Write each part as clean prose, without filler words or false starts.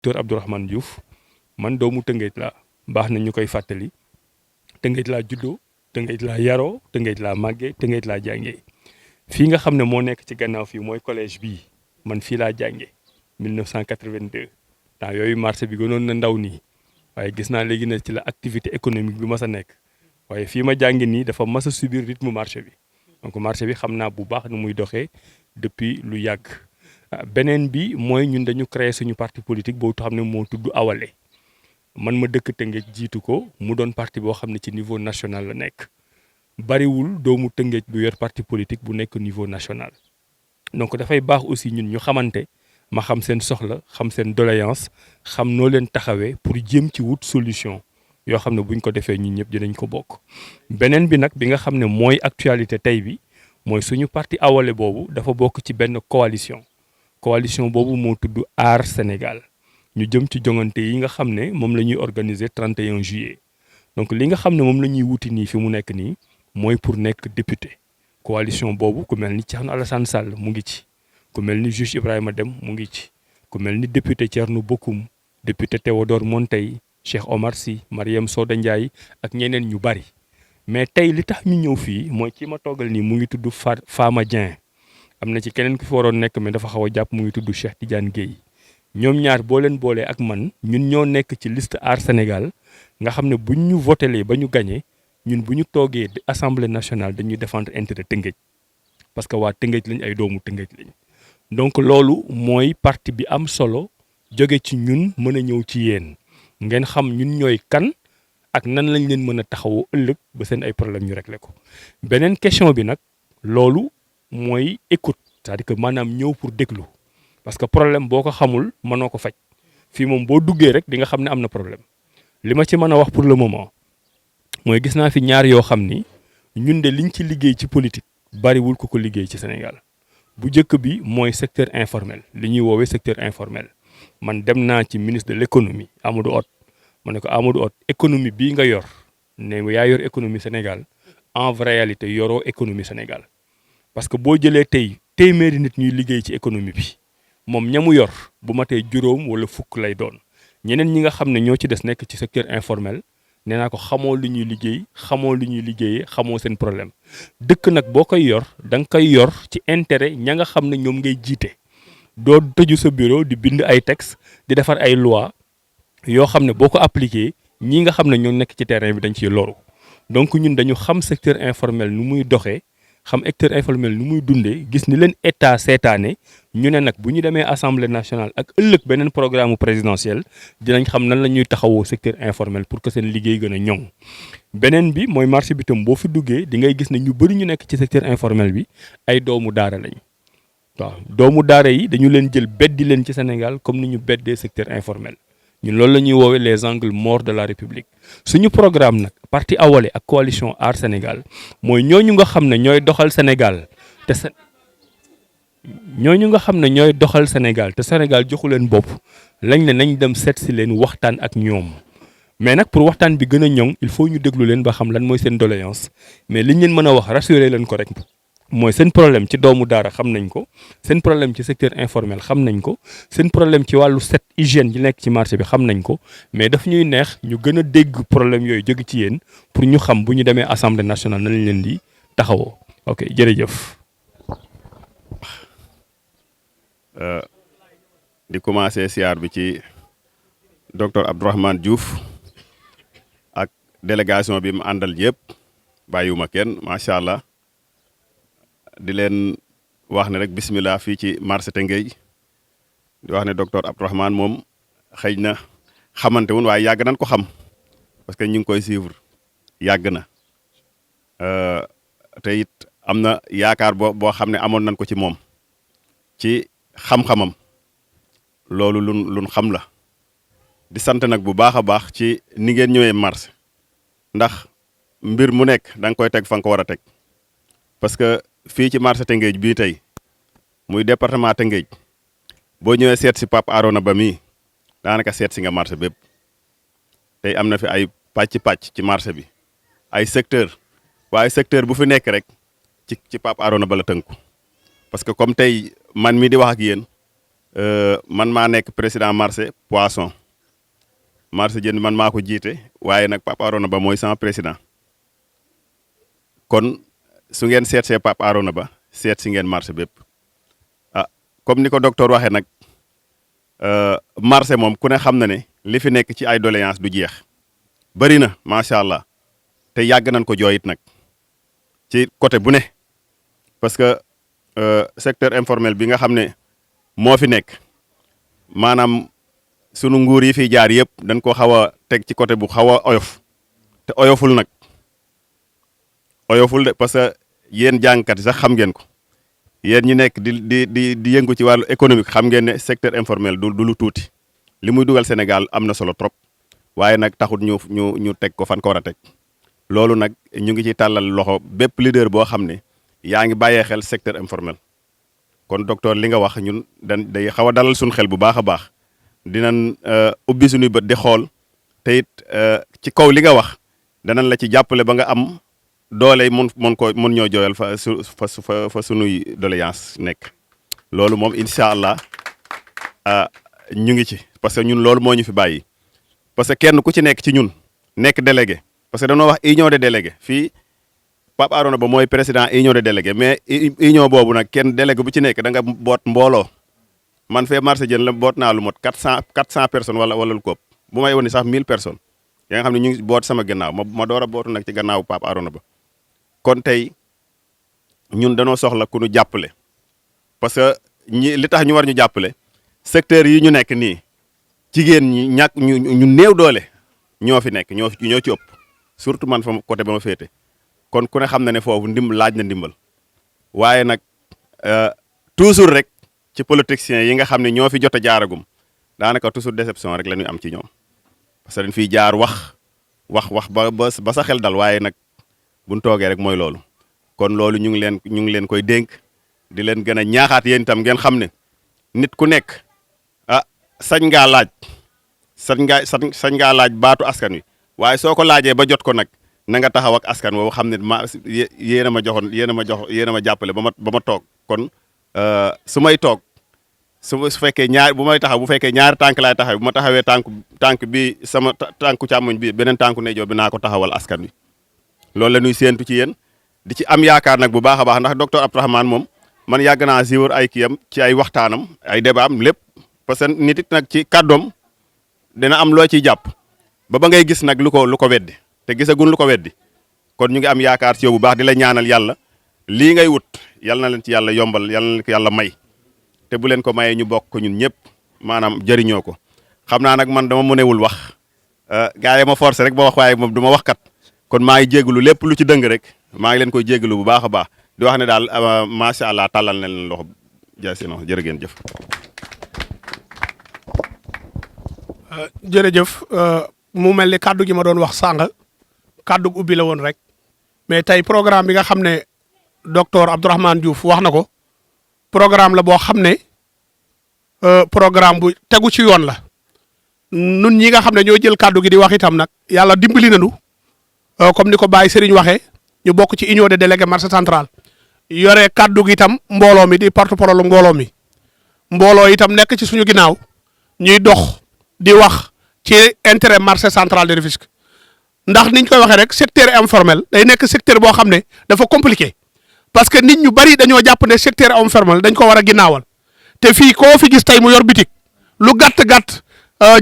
docteur Abdourahmane Diouf man doomu Tëngéej laa baax na ñu koy fàttali Tëngéej laa juddoo Tëngéej laa yaroo Tëngéej laa màggee Tëngéej laa jàngee fii nga xam ne moo nekk ci gannaaw fii mooy collège bii man fii laa jàngee 1982 temps yooyu marché bi gënoon na ndaw nii waaye gis naa léegi ne ci la activité économique bi mas a nekk waaye fii ma jàngi nii dafa mas a subir rythme marché bi donc marché bi xam naa bu baax nu muy doxee depuis lu yàgg. beneen bi mooy ñun dañu créer suñu parti politique boobu xam ne moo tudd Awalé man ma dëkk Tëngéej jiitu ko mu doon parti boo xam ne ci niveau national la nekk bariwul doomu Tëngéej bu yor parti politique bu nekk niveau national. donc dafay baax aussi ñun ñu xamante ma xam seen soxla xam seen doléance xam noo leen taxawee pour jéem ci wut solution yoo xam ne buñ ko defee ñun ñëpp dinañ ko bokk. beneen bi nag bi nga xam ne mooy actualité tey bi mooy suñu parti Awalé boobu dafa bokk ci benn coalition boobu moo tudd Aar Sénégal ñu jëm ci jongante yi nga xam ne moom la ñuy organiser 31 juillet donc li nga xam ne moom la ñuy wuti nii fi mu nekk nii mooy pour nekk député coalition boobu ku mel ni Thierno Alassane Sall mu ngi ci ku mel ni juge Ibrahima Dème mu ngi ci ku mel ni député Thierno Bocoum député Théodore Monteil Cheikh Omar Sy Mariam Soda Ndiaye ak ñeneen ñu bari mais tey li tax ñu ñëw fii mooy ki ma toogal nii mu ngi tudd Fama Dieng am na ci keneen ku fi waroon nekk mais dafa xaw a jàpp mu ngi tudd Cheikh Tidiane Guèye ñoom ñaar boo leen boolee ak man ñun ñoo nekk ci liste Aar Sénégal nga xam ne buñ ñu votelee ba ñu gagné ñun bu ñu toogee assemblée nationale dañuy défendre intérêt Tëngéej parce que waa Tëngéej lañ ay doomu Tëngéej lañ donc loolu mooy parti bi am solo jóge ci ñun mën a ñëw ci yéen ngeen xam ñun ñooy kan ak nan lañ leen mën a taxawoo ëllëg ba seen ay problème ñu réglé ko. beneen question bi nag loolu mooy écoute c'est-à-dire que maanaam ñëw pour déglu parce que problème boo ko xamul mënoo ko faj fii moom boo duggee rek di nga xam ne am na problème li ma ci mën a wax pour le moment mooy gis naa fi ñaar yoo xam ni ñun de liñ ci liggéey ci politique bariwul ko liggéey ci Sénégal bu njëkk bi mooy secteur informel li ñuy woowee secteur informel man dem naa ci ministre de l'économie Amadou Hott ma ne ko Amadou Hott économie bii nga yor ne yaa yor économie Sénégal en vraie réalité yoroo économie Sénégal parce que boo jëlee tey téeméeri nit ñuy liggéey ci économie bi moom ñamu yor bu matee juróom wala fukk lay doon ñeneen ñi nga xam ne ñoo ci des nekk ci secteur informel nee naa ko xamoo li ñuy liggéey xamoo li ñuy liggéeyee xamoo seen problème dëkk nag boo koy yor da nga koy yor ci intérêt ña nga xam ne ñoom ngay jiite doo tëju sa bureau di bind ay texte di defar ay loi yoo xam ne boo ko appliqué ñi nga xam ne ñoo nekk ci terrain bi dañ ciy loru donc ñun dañu xam secteur informel nu muy doxee xam secteur informel nu muy dundee gis ni leen état seetaane ñu ne nag bu ñu demee assemblée nationale ak ëllëg beneen programme présidentiel dinañ xam nan la ñuy taxawoo secteur informel pour que seen liggéey gën a ñoŋ. beneen bi mooy marché bi tam boo fi duggee di ngay gis ne ñu bëri ñu nekk ci secteur informel bi ay doomu daara lañ waaw doomu daara yi dañu leen jël beddi leen ci Sénégal comme ni ñu beddee secteur informel. ñun loolu la ñuy woowee les angles morts de la République suñu programme nag parti Awalé ak coalition Aar Sénégal mooy ñooñu nga xam ne ñooy doxal Sénégal te ñooñu nga xam ne ñooy doxal Sénégal te Sénégal joxu leen bopp lañ ne nañ dem seet si leen waxtaan ak ñoom mais nag pour waxtaan bi gën a ñoŋ il faut ñu déglu leen ba xam lan mooy seen doléance mais liñ leen mën a wax rassurer leen ko rek mooy seen problème ci doomu daara xam nañ ko seen problème ci secteur informel xam nañ ko seen problème ci wàllu set hygiène yi nekk ci marché bi xam nañ ko mais daf ñuy neex ñu gën a dégg problème yooyu jóge ci yéen pour ñu xam bu ñu demee assemblée nationale na lañ leen di taxawoo ok jërëjëf. di commencer siyaar bi ci docteur Abdourahmane Diouf ak délégation bi mu àndal yëpp bàyyiwuma kenn macha allah. di leen wax ne rek bismillah fii ci marché Tëngéej di wax ne docteur Abdourahmane moom xëy na xamante woon waaye yàgg nañ ko xam parce que ñu ngi koy suivre yàgg na te it am na yaakaar boo xam ne amoon nañ ko ci moom ci xam-xamam loolu luñ xam la di sant nag bu baax a baax ci ni ngeen ñëwee marché ndax mbir mu nekk da nga koy teg fa nga ko war a teg parce que fii ci marché Tëngéej bii tey muy département Tëngéej boo ñëwee seet si Pape Arona Ba mii daanaka seet si nga marché bépp tey am na fi ay pàcc ci marché bi ay secteur waaye secteur bu fi nekk rek ci Pape Arona Ba la tënku parce que comme tey man mii di wax ak yéen man maa nekk président marché poisson marché jën man maa ko jiite waaye nag Pape Arona Ba mooy sama président kon su ngeen seet see Pape Arona Ba seet si ngeen marché bépp ah comme ni ko docteur waxee nag marché moom ku ne xam na ne li fi nekk ci ay doléance du jeex bëri na macha allah te yàgg nañ ko jooyit nag ci côté bu ne parce que secteur informel bi nga xam ne moo fi nekk maanaam sunu nguur yi fiy jaar yëpp dañ ko xaw a teg ci côté bu xaw a oyof te oyoful nag oyoful de parce que yéen jàngkat yi sax xam ngeen ko yéen ñi nekk di yëngu ci wàllu économique xam ngeen ne secteur informel du lu tuuti li muy dugal Sénégal am na solo trop waaye nag taxut ñu teg ko fan ko war a teg loolu nag ñu ngi ci tàllal loxo bépp leader boo xam ne yaa ngi bàyyee xel secteur informel kon docteur li nga wax ñun day xaw a dalal suñu xel bu baax a baax dinañ ubbi suñuy bët di xool te it ci kaw li nga wax danañ la ci jàppale ba nga am doole yi mën ñoo jooyal fa sunuy doléance nekk loolu moom incha allah ñu ngi ci parce que ñun loolu moo ñu fi bàyyi parce que kenn ku ci nekk ci ñun nekk délégué parce que dañoo wax union de délégué fii Pape Arona Ba mooy président union de délégué mais union boobu nag kenn délégué bu ci nekk da nga boot mbooloo man fee marché jën la boot naa lu mot 400 personnes wala lu ko bu may woni sax 1000 personnes ya nga xam ne ñu ngi boot sama gannaaw ma door a bootu nag ci gannaaw Pape Arona Ba kon tey ñun danoo soxla ku ñu jàppale parce que li tax ñu war ñu jàppale secteur yi ñu nekk nii jigéen ñi ñu néew doole ñoo fi nekk ñoo ci ëpp surtout man fa côté ba ma féete kon ku ne xam na ne foofu laaj na ndimbal waaye nag toujours rek ci politiciens yi nga xam ne ñoo fi jot a jaaragum daanaka toujours déception rek la ñuy am ci ñoom parce que dañ fiy jaar wax ba sa xel dal waaye nag buñ toogee rek mooy loolu kon loolu ñu ngi leen koy dénk di leen gën a ñaaxaat yéen itam ngeen xam ne nit ku nekk sañ ngaa laaj baatu askan wi waaye soo ko laajee ba jot ko nag na nga taxaw ak askan woowu xam ne yéen a ma jàppale ba ma toog kon su may toog su fekkee bu fekkee ñaari tànk laay taxaw bu ma taxawee tànk bi sama tànku càmmoñ bi beneen tànku ndeyjoor bi naa ko taxawal askan wi loolu la ñuy séentu ci yéen di ci am yaakaar nag bu baax a baax ndax docteur Abdourahmane moom man yàgg naa siiwar ay kiyam ci ay waxtaanam ay débat am lépp parce que nit it nag ci kàddoom dina am loo ciy jàpp ba ngay gis nag lu ko weddi te gisagun lu ko weddi kon ñu ngi am yaakaar ci yow bu baax di la ñaanal yàlla lii ngay wut yal na leen ci yàlla yombal yal na leen ko yàlla may te bu leen ko mayee ñu bokk ko ñun ñëpp maanaam jëriñoo ko xam naa nag man dama mënewul wax gars yi ma forcé rek ba wax waaye moom du ma wax kat kon maa ngi jégalu lépp lu ci dëng rek maa ngi leen koy jégalu bu baax a baax di wax ne daal macha allah tàllal na leen loxo jaasino jërë ngeen jëf. jërëjëf mu mel ni kàddu gi ma doon wax sànq kàddu ubbi la woon rek mais tey programme bi nga xam ne docteur Abdourahmane Diouf wax na ko programme la boo xam ne programme bu tegu ci yoon la nun ñi nga xam ne ñoo jël kàddu gi di wax itam nag yàlla dimbali nañu comme ni ko Baye Serigne waxee ñu bokk ci union des délégués marché central yore kàddu gi itam mbooloo mi di porte-parole mbooloo itam nekk ci suñu ginnaaw ñuy dox di wax ci intérêt marché central de Rufisque ndax niñ koy waxee rek secteur informel day nekk secteur boo xam ne dafa compliqué parce que nit ñu bari dañoo jàpp ne secteur informel dañ ko war a ginnaawal te fii koo fi gis tey mu yor bitik lu gàtt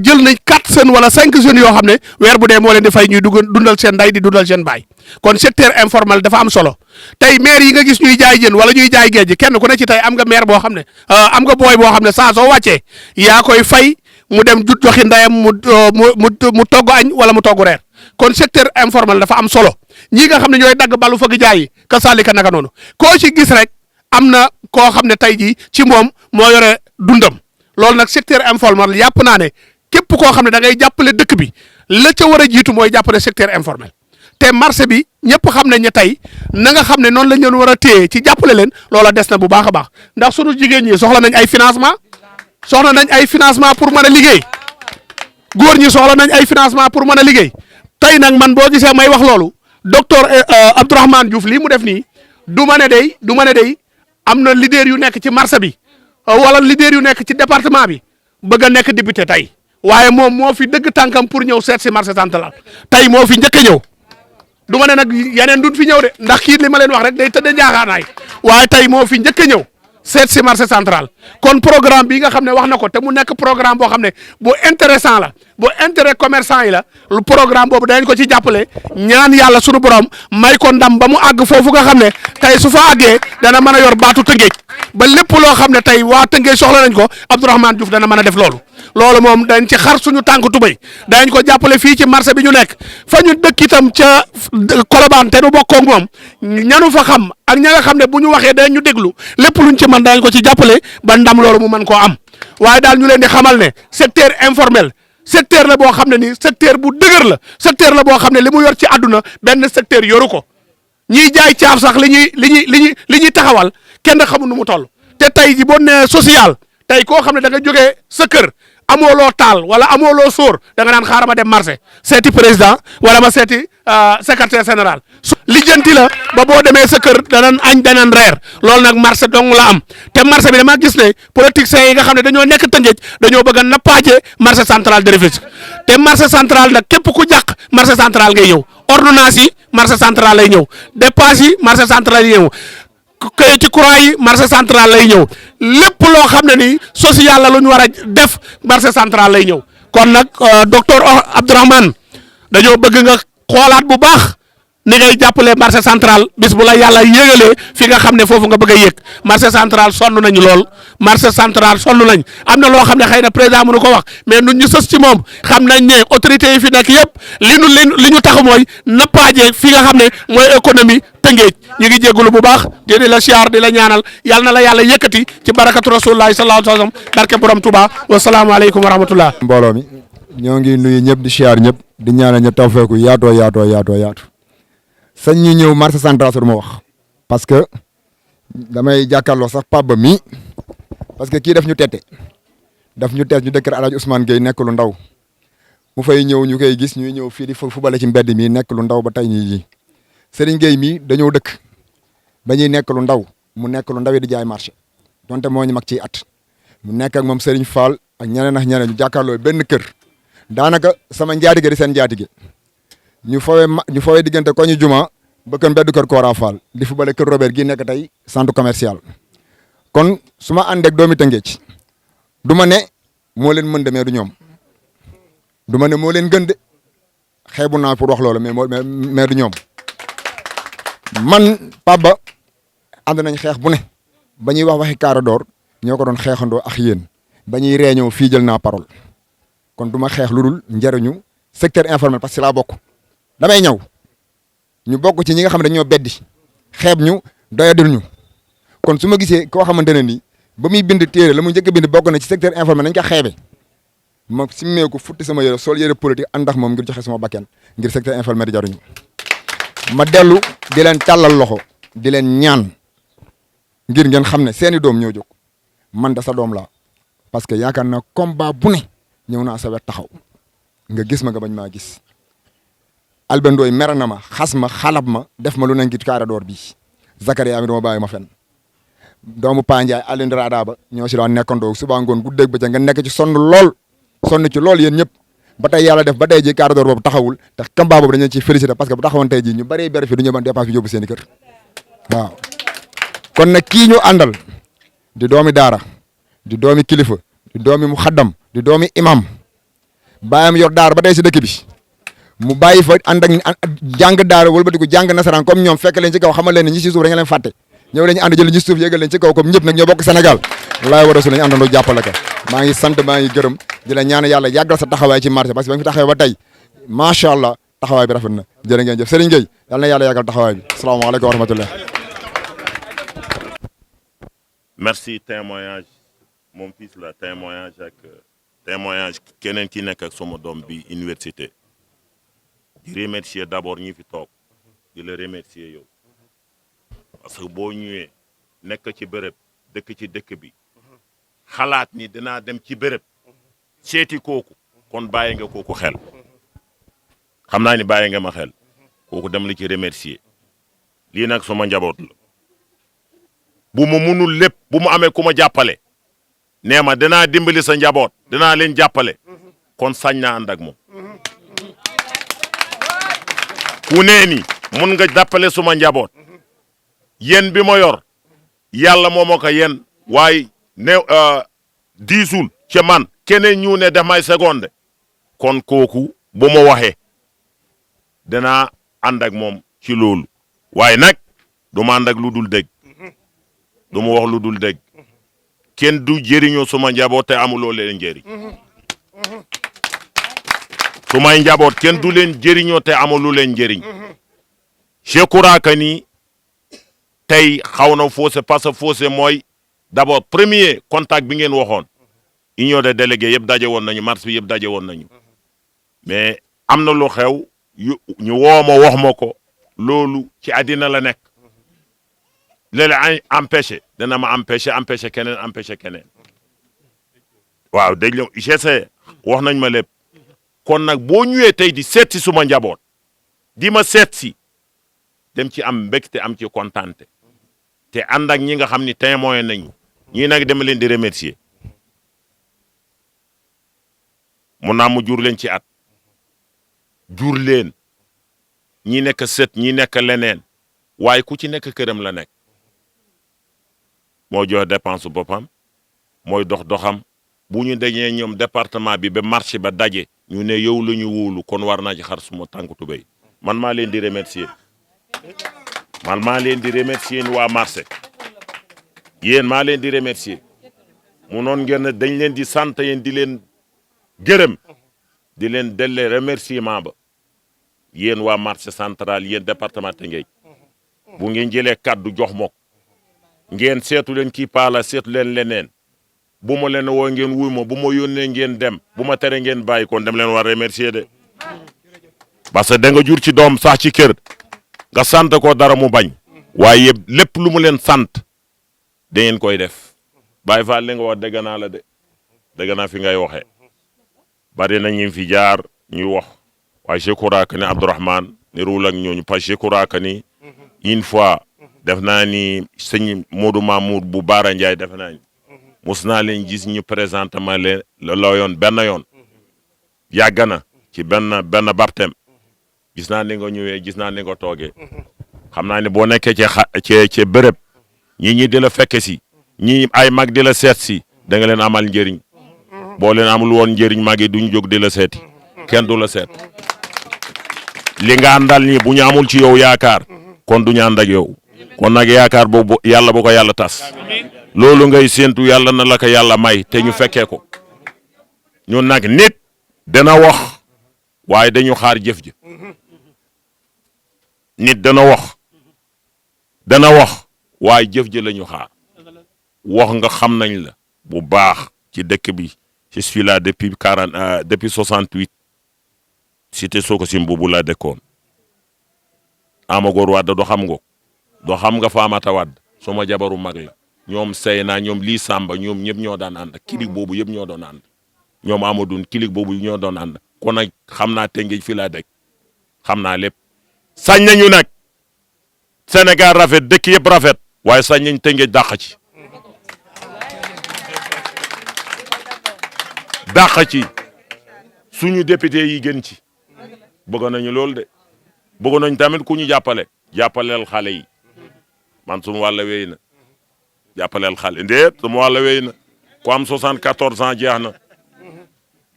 jël nañ 4 jeunes wala 5 jeunes yoo xam ne weer bu dee moo leen di fay ñuy dundal seen nday di dundal seen baay kon secteur informel dafa am solo tey maire yi nga gis ñuy jaay jën wala ñuy jaay géej kenn ku ne ci tey am nga maire boo xam ne am nga booy boo xam ne saa soo wàccee yaa koy fay mu dem joxi ndayam mu togg añ wala mu togg reer kon secteur informel dafa am solo ñi nga xam ne ñooy dagg balu fëgg jaay yi ka saalika naka noonu koo ci gis rek am na koo xam ne tey jii ci moom moo yore dundam loolu nag secteur informel yàpp naa ne képp koo xam ne da ngay jàppale dëkk bi la ca war a jiitu mooy jàppale secteur informel te marché bi ñëpp xam nañ ne tey na nga xam ne noonu la ñu leen war a téye ci jàppale leen loola des na bu baax a baax ndax sunu jigéen ñi soxla nañ ay financement pour mën a liggéey góor ñi soxla nañ ay financement pour mën a liggéey tey nag man boo gisee may wax loolu docteur Abdourahmane Diouf lii mu def nii du ma ne day am na leader yu nekk ci marché bi wala leader yu nekk ci département bi bëgg a nekk député tey waaye moom moo fi dëgg tànkam pour ñëw seet si marché central tey moo fi njëkk a ñëw du ma ne nag yeneen duñ fi ñëw de ndax kii li ma leen wax rek day tëdd njaaxaanaay waaye tey moo fi njëkk a ñëw seet si marché central kon programme bi nga xam ne wax na ko te mu nekk programme boo xam ne bu intéressant la bu intérêt commerçant yi la lu programme boobu dañ ko ci jàppale ñaan yàlla sunu borom may ko ndam ba mu àgg foofu nga xam ne tey su fa àggee dana mën a yor baatu Tëngéej ba lépp loo xam ne tey waa Tëngéej soxla nañ ko Abdourahmane Diouf dana mën a def loolu moom dañ ci xar suñu tànk tubéy dañ ko jàppale fii ci marché bi ñu nekk fa ñu dëkk itam ca Colobane te nu bokkoog moom ñanu fa xam ak ña nga xam ne bu ñu waxee dañ ñu déglu lépp luñ ci mën dañ ko ci jàppale ba ndam loolu mu mën koo am waaye daal ñu leen di xamal ne secteur informel secteur la boo xam ne ni secteur bu dëgër la secteur la boo xam ne li mu yor ci àdduna benn secteur yoru ko ñiy jaay caaf sax li ñuy taxawal kenn xamul nu mu toll te tey ji boo nee social tey koo xam ne da nga jógee sa kër amoo loo taal wala amoo loo sóor da nga naan xaaral ma dem marché seeti président wala ma seeti secrétaire général lijjanti la ba boo demee sa kër danan añ danan reer loolu nag marché dong la am te marché bi dama gis ne politiciens yi nga xam ne dañoo nekk Tëngéej dañoo bëgg a nappaaje marché central de Rufisque te marché central nag képp ku jàq marché central ngay ñëw ordonnance yi marché central lay ñëw dépense yi marché central lay ñëw këy ci courant yi marché central lay ñëw lépp loo xam ne ni social la lu ñu war a def marché central lay ñëw kon nag docteur Abdourahmane dañoo bëgg nga xoolaat bu baax ni ngay jàppale marché central bis bu la yàlla yégalee fi nga xam ne foofu nga bëgg a yëg marché central sonn nañu lool marché central sonn nañ am na loo xam ne xëy na président mënu ko wax mais nun ñu sës ci moom xam nañ ne autorités yi fi nekk yëpp li ñu tax mooy nappaaje fi nga xam ne mooy économie Tëngéej ñu ngi jégalu bu baax di la siyaar di la ñaanal yàlla na la yàlla yëkkati ci barakatu rasulullahi sallallahu alayhi wa sallam barke borom Touba wasalaamualeykum wa rahmatullah. mbooloo mi ñoo ngi nuyu ñëpp di siyaar ñëpp di ñaanal ñëpp tawfeeku yaatoo yaatu sañ ñu ñëw marché central sur ma wax parce que damay jàkkaarloo sax Pape Ba mii parce que kii daf ñu tette ñu dëkk Alaaji Ousmane Gueye nekk lu ndaw mu fay ñëw ñu koy gis ñuy ñëw fii di fubale ci mbedd mi nekk lu ndaw ba tey ñii Serigne Gueye mii dañoo dëkk ba ñuy nekk lu ndaw mu nekk lu ndaw yi di jaay marché donte moo ñu mag ciy at mu nekk ak moom Serigne Fall ak ñeneen ñu jàkkaarloo benn kër daanaka sama njaatige di seen njaatige ñu fawee diggante ko ñu juma ba kër mbeddu kër Kora Fall di fubale kër Robert gi nekk tey centre commercial kon su ma ànd ak doomi Tëngéej du ma ne moo leen mën de mais du ñoom du ma ne moo leen gën de xeebu naa pour wax loolu mais du ñoom man Pape Ba ànd nañ xeex bu ne ba ñuy wax waxi Kaara Door ñoo ko doon xeexandoo ak yéen ba ñuy réunion fii jël naa parole kon du ma xeex lu dul njëriñu secteur informel parce que laa bokk damay ñëw ñu bokk ci ñi nga xam ne dañoo beddi xeeb ñu doyadil ñu kon su ma gisee koo xamante ne nii ba muy bind téere la mu njëkk a bind bokk na ci secteur informel nañ ko xeebe ma simmeeku futti sama yére sol yére politique ànd ak moom ngir joxe sama bakken ngir secteur informel di jaruñu ma dellu di leen tàllal loxo di leen ñaan ngir ngeen xam ne seeni doom ñoo jóg man da sa doom laa parce que yaakaar naa combat bu ne ñëw naa sa wet taxaw nga gis ma nga bañ maa gis Albert Ndoye mer na ma xas ma xalab ma def ma lu ne ngir Kaara Door bii Zakaria mi dama bàyyi ma fen doomu Pa Ndiaye Alioune Rada ba ñoo si daan nekkandoo suba ngoon guddeeg bëccëg nga nekk ci sonn ci lool yéen ñëpp ba tey yàlla def ba tey ji Kaara Door boobu taxawul te combat boobu dañu leen ciy félicité parce que bu taxawoon tey ji ñu bëree bëri fi du ñu mën dépense bi yóbbu seen i kër waaw kon nag kii ñu àndal di doomi daara di doomi kilifa di doomi mu xaddam di doomi imam bàyyam yor daara ba tey si dëkk bi mu bàyyi fa ànd ak jàng daara wala ba di ko jàng nasaraan comme ñoom fekk leen ci kaw xamal leen ne ñi si suuf da nga leen fàtte ñëw leen ñu ànd jël ñi si suuf yégal leen ci kaw comme ñëpp nag ñoo bokk Sénégal laay war a su lañu àndandoo jàppale ko maa ngi sant maa ngi gërëm di la ñaan yàlla yàggal sa taxawaay ci marché parce que ba nga fi taxawee ba tey macha allah taxawaay bi rafet na jërë ngeen jëf Serigne Gueye yal na yàlla yàggal taxawaay bi asalaamaaleykum wa rahmatullah. merci témoignage moom fils la témoignage keneen ki nekk ak sama doom bi université di remercier d'abord ñi fi toog di la remercier yow parce que boo ñëwee nekk ci bërëb dëkk ci dëkk bi xalaat ni dinaa dem ci bërëb seeti kooku kon bàyyi nga kooku xel xam naa ni bàyyi nga ma xel kooku dem la ci remercier lii nag sama njaboot la bu ma munul lépp bu mu amee ku ma jàppale nee ma dinaa dimbali sa njaboot dinaa leen jàppale kon sañ naa ànd ak moom ku nee ni mun nga jàppale suma njaboot yéen bi ma yor yàlla moo ma ko yéen waaye ne diisul ci man keneen ñu ne def may seconde kon kooku bu ma waxee danaa ànd ak moom ci loolu waaye nag du ma ànd ak lu dul dégg du ma wax lu dul dégg kenn du jëriñoo suma njaboot te amuloo leen njëriñ sumay njaboot kenn du leen jëriñoo te amulu leen njëriñ je crois que ni tey xaw na faussé parce que faussé mooy d'abord premier contact bi ngeen waxoon union des délégués yëpp daje woon nañu marche bi yëpp daje woon nañu mais am na lu xew ñu woo ma wax ma ko loolu ci àddina la nekk léeg-léeg empêché dana ma empêché keneen waaw dégg nga j'essaie wax nañ ma lépp kon nag boo ñëwee tey di seet si suma njaboot di ma seet si dem ci am mbégte am ci kontaante te ànd ak ñi nga xam ni témoin nañu ñii nag dama leen di remercier mun naa mu jur leen ci at jur leen ñi nekk sët ñi nekk leneen waaye ku ci nekk këram la nekk moo jox dépense boppam mooy doxam bu ñu dajee ñoom département bi ba marché ba daje ñu ne yow la ñu wóolu kon war naa ci xar suma tànk tubéy man maa leen di remercier yéen waa marché yéen maa leen di remercier mu noon ngeen dañ leen di sant yéen di leen gërëm di leen delle remerciement ba yéen waa marché central yéen département Tëngéej bu ngeen jëlee kaddu jox mok ngeen seetu leen kii paala seetu leen leneen bu ma leen woo ngeen wuy ma bu ma yónnee ngeen dem bu ma tere ngeen bàyyi kon dem leen war remercier de parce que da nga jur ci doom sax ci kër nga sant ko dara mu bañ waaye lépp lu mu leen sant da ngeen koy def bàyyi fa li nga wax dégg naa la de dégg naa fi ngay waxee bari na ñu fi jaar ñuy wax waaye je crois que ne Abdourahmane ni ruul ak ñooñu parce que je crois que ni une fois def naa ni sëñ Modou Mamour bu Baara Ndiaye def naa ni mus naa leen gis ñu présentement leen la yoon benn yoon yàgg na ci benn baptême gis naa ni nga ñëwee gis naa ni nga toogee xam naa ne boo nekkee ci bërëb ñi di la fekke si ñi ay mag di la seet si da nga leen amal njëriñ boo leen amul woon njëriñ mag yi duñ jóg di la seeti kenn du la seet li nga àndal nii bu ñu amul ci yow yaakaar kon du ñu ànd ak yow kon nag yaakaar boobu yàlla bu ko yàlla tas loolu ngay séentu yàlla na la ko yàlla may te ñu fekkee ko ñun nag nit dana wax waaye dañu xaar jëf ji nit dana wax waaye jëf ji la ñu xaar wax nga xam nañ la bu baax ci dëkk bi je suis là depuis 68 cité Sococim boobu laa dëkkoon Amagor Wade doo xam nga Famata Wade suma jabaru mag la ñoom Seyna ñoom lii Samba ñoom ñëpp ñoo daan ànd kilig boobu yëpp ñoo doon ànd ñoom Amadou kilig boobu ñoo doon ànd kon nag xam naa Tëngéej fi laa dëkk xam naa lépp sañ nañu nag Sénégal rafet dëkk yëpp rafet waaye sañ nañ Tëngéej dàq ci suñu député yi gën ci bëgg nañu loolu de bëgg nañ tamit ku ñu jàppaleel xale yi man suma wàlla wéy na jàppaleel xale ndéet suma wàlla wéy na ku am 74 ans jeex na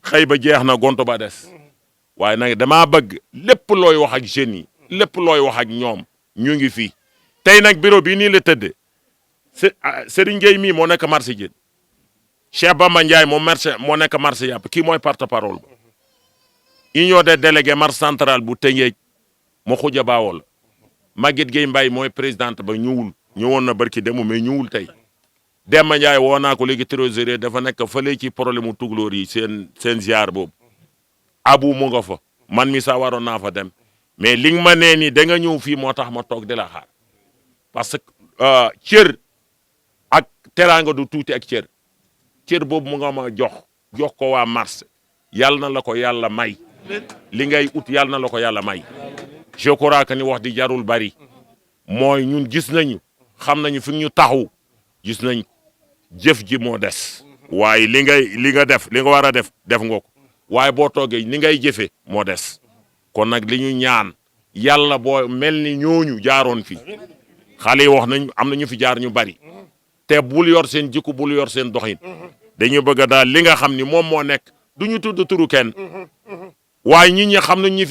xëy ba jeex na gonto ba des waaye nag damaa bëgg lépp looy wax ak jeunes yi lépp looy wax ak ñoom ñu ngi fii tey nag bureau bi nii la tëddee Serigne Gueye mii moo nekk marché jën Cheikh Bamba Ndiaye moo nekk marché yàpp kii mooy porte-parole ba union des délégués marché central bu Tëngéej ma xuja baawoo la Maguette Gueye Mbaye mooy présidente ba ñëwoon na barki demu mais ñëwul tey Demba Ndiaye woo naa ko léegi trésorier dafa nekk fële ci problème mu tuglóor yi seen ziar boobu abu mu nga fa man mi sa waroon naa fa dem mais li nga ma nee ni da nga ñëw fii moo tax ma toog di la xaar parce que cër ak teraanga du tuuti ak cër boobu mu nga ma jox ko waa marché yàlla na la ko yàlla may li ngay ut yàlla na la ko yàlla may je crois que ni wax di jarul bari mooy ñun gis nañu xam nañu fi ñu taxaw gis nañ jëf ji moo des waaye li nga def li nga war a def nga ko waaye boo toogee li ngay jëfe moo des kon nag li ñu ñaan yàlla boo mel ni ñooñu jaaroon fi xale yi wax nañ am na ñu fi jaar ñu bari te bul yor seen jikko bul yor seen doxin dañu bëgg daal li nga xam ni moom moo nekk du ñu tudd turu kenn waaye ñi xam nañ ñi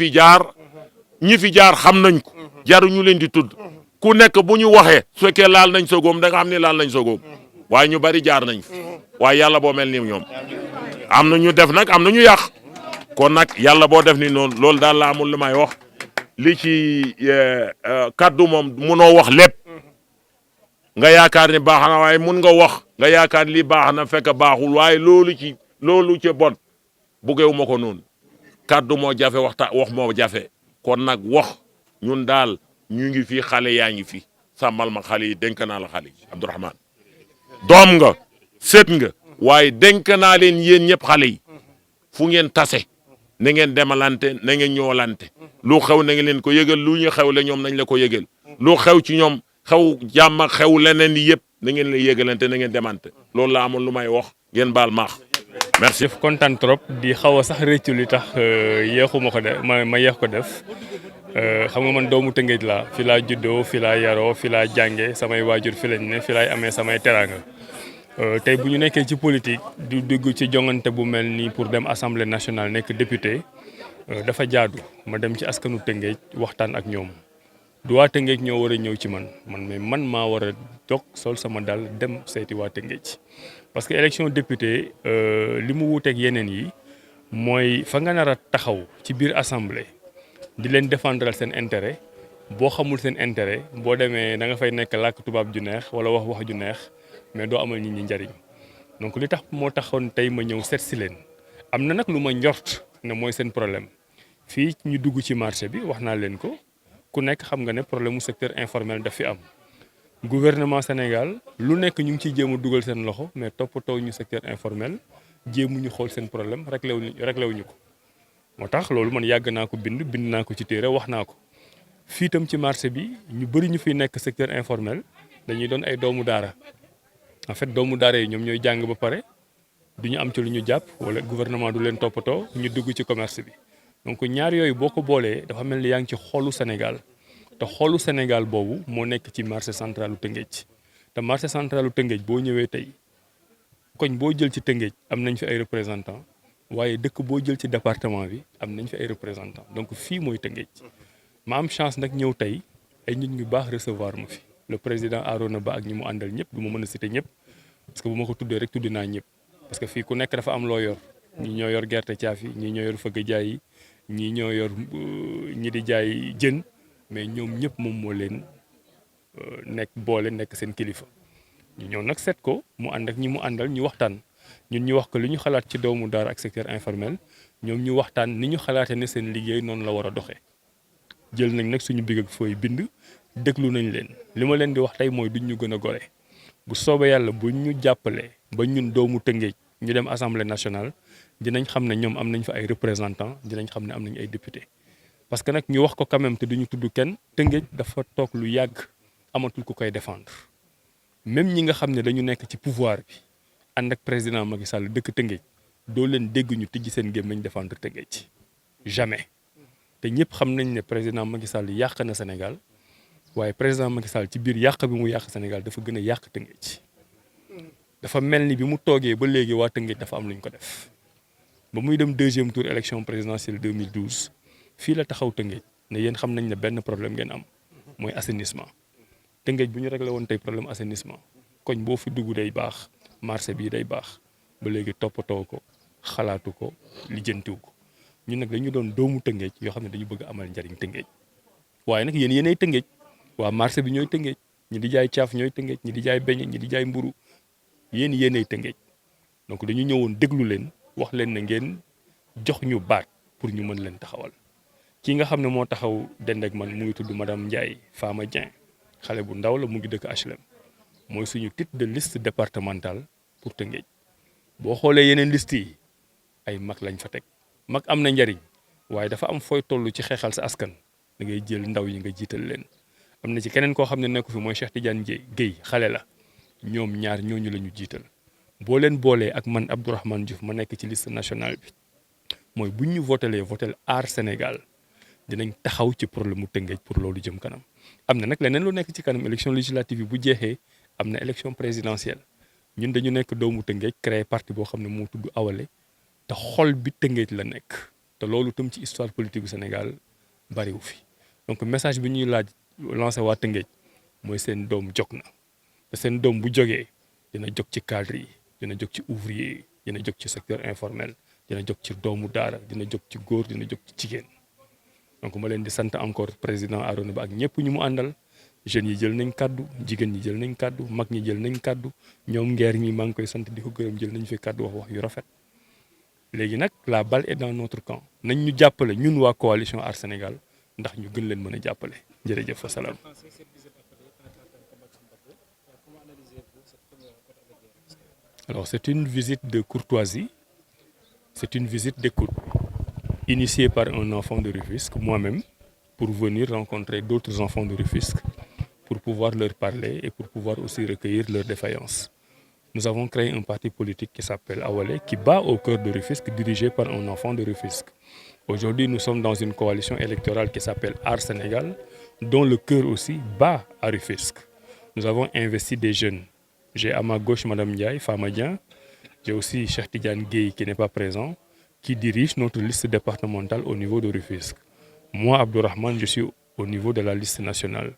fi jaar xam nañ ko jaruñu leen di tudd ku nekk bu ñu waxee su fekkee laal nañ sogoom da nga xam ne laal nañ sogoom waaye ñu bari jaar nañ fi waaye yàlla boo mel ni ñoom am na ñu def nag am na ñu yàq kon nag yàlla boo def ni noonu loolu daal la amul lu may wax li ci kaddu moom munoo wax lépp nga yaakaar ni baax na waaye mun nga wax nga yaakaar ni lii baax na fekk baaxul waaye loolu ci bon buggeewu ma ko noonu kaddu moo jafe wax moo jafe kon nag wax ñun daal ñu ngi fi xale yaa ngi fi sàmmal ma xale yi dénk naa la xale yi Abdourahmane doom nga sët nga waaye dénk naa leen yéen ñëpp xale yi fu ngeen tase na ngeen demalante na ngeen ñoolante lu xew na ngeen leen ko yëgal lu ñu xew le ñoom nañ la ko yëgal lu xew ci ñoom xew jàmm xew leneen yi yëpp na ngeen la yëgalante na ngeen demante loolu la amoon lu may wax ngeen baal maax merci. def kontaan trop di xaw a sax rëccu li tax yeexuma ko def ma yeex ko def xam nga man doomu Tëngéej laa fi laa juddoo fi laa yaroo fi laa jànge samay waajur fi lañ ne fi laay amee samay teraanga tey bu ñu nekkee ci politique du dugg ci jongante bu mel nii pour dem assemblée nationale nekk député dafa jaadu ma dem ci askanu Tëngéej waxtaan ak ñoom du waa Tëngéej ñoo war a ñëw ci mais man maa war a toog sol sama dal dem seeti waa Tëngéej parce que élection député li mu wuuteeg yeneen yi mooy fa nga nar a taxaw ci biir assemblée di leen défendre seen intérêt boo xamul seen intérêt boo demee da nga fay nekk làkk tubaab ju neex wala wax ju neex mais doo amal nit ñi njariñ donc li tax moo taxoon tey ma ñëw seet si leen am na nag lu ma njort ne mooy seen problème fii ñu dugg ci marché bi wax naa leen ko ku nekk xam nga ne problème mu secteur informel daf fi am gouvernement Sénégal lu nekk ñu ngi ciy jéem a dugal seen loxo mais toppatoo ñu secteur informel jéemuñu xool seen problème réglé wuñu ko moo tax loolu man yàgg naa ko bind naa ko ci téere wax naa ko fii itam ci marché bi ñu bëri ñu fiy nekk secteur informel dañuy doon ay doomu daara en fait doomu daara yi ñoom ñooy jàng ba pare du ñu am ci lu ñu jàpp wala gouvernement du leen toppatoo ñu dugg ci commerce bi donc ñaar yooyu boo ko boolee dafa mel ni yaa ngi ci xolu Sénégal te xolu Sénégal boobu moo nekk ci marché centralu Tëngéej te marché centralu Tëngéej boo ñëwee tey koñ boo jël ci Tëngéej am nañ fi ay représentants waaye dëkk boo jël ci département bi am nañ fi ay représentants donc fii mooy Tëngéej ma am chance nag ñëw tey ay nit ñu baax recevoir ma fi le président Arona Ba ak ñi mu àndal ñëpp du ma mën a citer ñëpp parce que bu ma ko tuddee rek tudd naa ñëpp parce que fii ku nekk dafa am loo yor ñii ñoo yor gerte caaf yi ñii ñoo yor fëgg jaay yi ñii ñoo yor ñi di jaay jën mais ñoom ñëpp moom moo leen nekk boole nekk seen kilifa ñu ñëw nag seet ko mu ànd ak ñi mu àndal ñu waxtaan ñun ñu wax ko li ñu xalaat ci doomu daara ak secteur informel ñoom ñu waxtaan ni ñu xalaatee ne seen liggéey noonu la war a doxee jël nañ nag suñu big ak fooy bind déglu nañ leen li ma leen di wax tey mooy duñ ñu gën a gore bu soobee yàlla bu ñu jàppalee ba ñun doomu Tëngéej ñu dem assemblée nationale dinañ xam ne ñoom am nañ fa ay représentants dinañ xam ne am nañ ay députés parce que nag ñu wax ko quand même te duñu tudd kenn Tëngéej dafa toog lu yàgg amatul ku koy défendre même ñi nga xam ne dañu nekk ci pouvoir bi ànd ak président Macky Sall dëkk Tëngéej doo leen dégg ñu tijji seen gémmiñ défendre Tëngéej jamais te ñëpp xam nañ ne président Macky Sall yàq na Sénégal waaye président Macky Sall ci biir yàq bi mu yàq Sénégal dafa gën a yàq Tëngéej dafa mel ni bi mu toogee ba léegi waa Tëngéej dafa am lu ñu ko def ba muy dem deuxième tour élection présidentielle 2012 fii la taxaw Tëngéej ne yéen xam nañ ne benn problème ngeen am mooy assainissement Tëngéej bu ñu réglé woon tey problème assainissement koñ boo fi dugg day baax marché bii day baax ba léegi toppatoo ko xalaatu ko lijjantiw ko ñun nag dañu doon doomu Tëngéej yoo xam ne dañu bëgg amal njariñ Tëngéej waaye nag yéenay Tëngéej waa marché bi ñooy Tëngéej ñi di jaay caaf ñooy Tëngéej ñi di jaay beñe ñi di jaay mburu yéenay Tëngéej donc dañu ñëwoon déglu leen wax leen na ngeen jox ñu baat pour ñu mën leen taxawal kii nga xam ne moo taxaw dend ak man mu ngi tudd madame Ndiaye Fama Dieng xale bu ndaw la mu ngi dëkk HLM mooy suñu tête de liste départementale pour Tëngéej boo xoolee yeneen liste yi ay mag lañ fa teg mag am na njariñ waaye dafa am fooy toll ci xeexal sa askan da ngay jël ndaw yi nga jiital leen am na ci keneen koo xam ne nekku fi mooy Cheikh Tidiane Guèye xale la ñoom ñaar ñooñu la ñu jiital boo leen boolee ak man Abdourahmane Diouf ma nekk ci liste nationale bi mooy bu ñu votelee votel aar Sénégal dinañ taxaw ci problème mu Tëngéej pour loolu jëm kanam. am na nag leneen lu nekk ci kanam élection législative yi bu jeexee am na élection présidentielle ñun dañu nekk doomu Tëngéej créé parti boo xam ne moo tudd Awalé te xol bi Tëngéej la nekk te loolu tam ci histoire politique bu Sénégal bariwu fi donc message bi ñuy lancé waa Tëngéej mooy seen doom jog na te seen doom bu jógee dina jóg ci cadre yi dina jóg ci ouvrier yi dina jóg ci secteur informel dina jóg ci doomu daara dina jóg ci góor dina jóg ci jigéen donc ma leen di sant encore président Arona Ba ak ñëpp ñu mu àndal jeunes yi jël nañ kàddu jigéen ñi jël nañ kàddu mag ñi jël nañ kàddu ñoom ngeer ñi maa ngi koy sant di ko gërëm jël nañ fi kàddu wax yu rafet léegi nag la balle est dans notre camp nañ ñu jàppale ñun waa coalition Aar Sénégal ndax ñu gën leen mën a jàppale jërëjëf wasalaam. Alors c'est une visite de courtoisie, c'est une visite d'écoute initiée par un enfant de Rufisque, moi-même, pour venir rencontrer d'autres enfants de Rufisque, pour pouvoir leur parler et pour pouvoir aussi recueillir leurs défaillances. Nous avons créé un parti politique qui s'appelle Awalé, qui bat au cœur de Rufisque, dirigé par un enfant de Rufisque. Aujourd'hui, nous sommes dans une coalition électorale qui s'appelle Aar Sénégal, dont le cœur aussi bat à Rufisque. Nous avons investi des jeunes. J'ai à ma gauche Madame Ndiaye, Famadien. J'ai aussi Cheikh Tidiane Gueye qui n'est pas présent, qui dirige notre liste départementale au niveau de Rufisque. Moi, Abdourahmane, je suis au niveau de la liste nationale.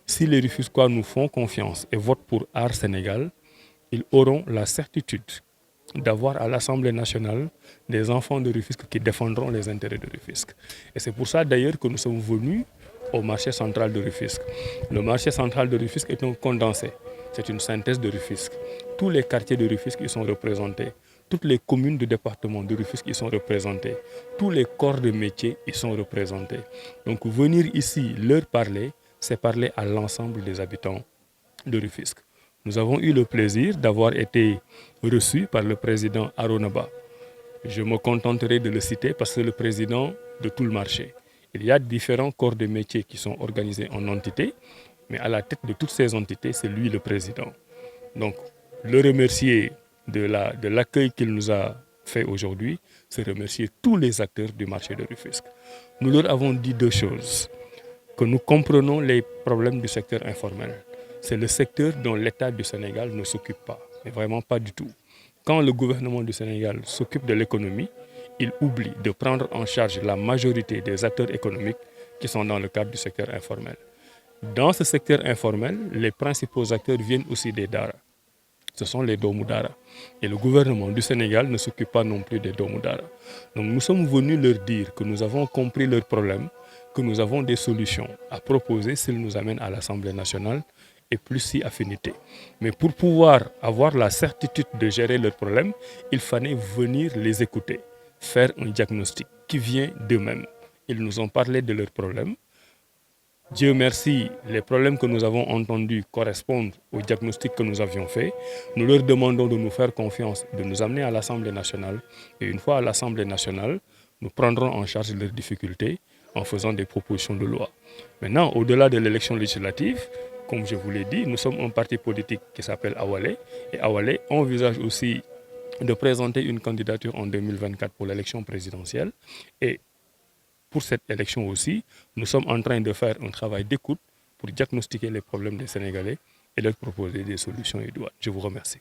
Si les Rufisquois nous font confiance et votent pour Aar Sénégal, ils auront la certitude d'avoir à l'Assemblée nationale des enfants de Rufisque qui défendront les intérêts de Rufisque. Et c'est pour ça d'ailleurs que nous sommes venus au marché central de Rufisque. Le marché central de Rufisque est un condensé. C'est une synthèse de Rufisque. Tous les quartiers de Rufisque y sont représentés. Toutes les communes du département de Rufisque y sont représentées. Tous les corps de métier y sont représentés. Donc venir ici leur parler, c'est parler à l'ensemble des habitants de Rufisque. Nous avons eu le plaisir d'avoir été reçus par le président Arona Ba. Je me contenterai de le citer parce que c'est le président de tout le marché. Il y a différents corps de métier qui sont organisés en entités, mais à la tête de toutes ces entités, c'est lui le président. Donc, le remercier de l'accueil qu'il nous a fait aujourd'hui, c'est remercier tous les acteurs du marché de Rufisque. Nous leur avons dit deux choses, que nous comprenons les problèmes du secteur informel. C'est le secteur dont l'État du Sénégal ne s'occupe pas, mais vraiment pas du tout. Quand le gouvernement du Sénégal s'occupe de l'économie, il oublie de prendre en charge la majorité des acteurs économiques qui sont dans le cadre du secteur informel. Dans ce secteur informel, les principaux acteurs viennent aussi des Dara. Ce sont les Domou Dara. Et le gouvernement du Sénégal ne s'occupe pas non plus des Domou Dara. Donc nous sommes venus leur dire que nous avons compris leurs problèmes, que nous avons des solutions à proposer s'ils nous amènent à l'Assemblée nationale et plus si affinité. Mais pour pouvoir avoir la certitude de gérer leurs problèmes, il fallait venir les écouter, faire un diagnostic qui vient d'eux-mêmes. Ils nous ont parlé de leurs problèmes. Dieu merci, les problèmes que nous avons entendus correspondent au diagnostic que nous avions fait. Nous leur demandons de nous faire confiance, de nous amener à l'Assemblée nationale. Et une fois à l'Assemblée nationale, nous prendrons en charge leurs difficultés en faisant des propositions de loi. Maintenant, au-delà de l'élection législative, comme je vous l'ai dit, nous sommes un parti politique qui s'appelle Awalé. Et Awalé envisage aussi de présenter une candidature en 2024 pour l'élection présidentielle. Et pour cette élection aussi, nous sommes en train de faire un travail d'écoute pour diagnostiquer les problèmes des Sénégalais et leur proposer des solutions idoines. Je vous remercie.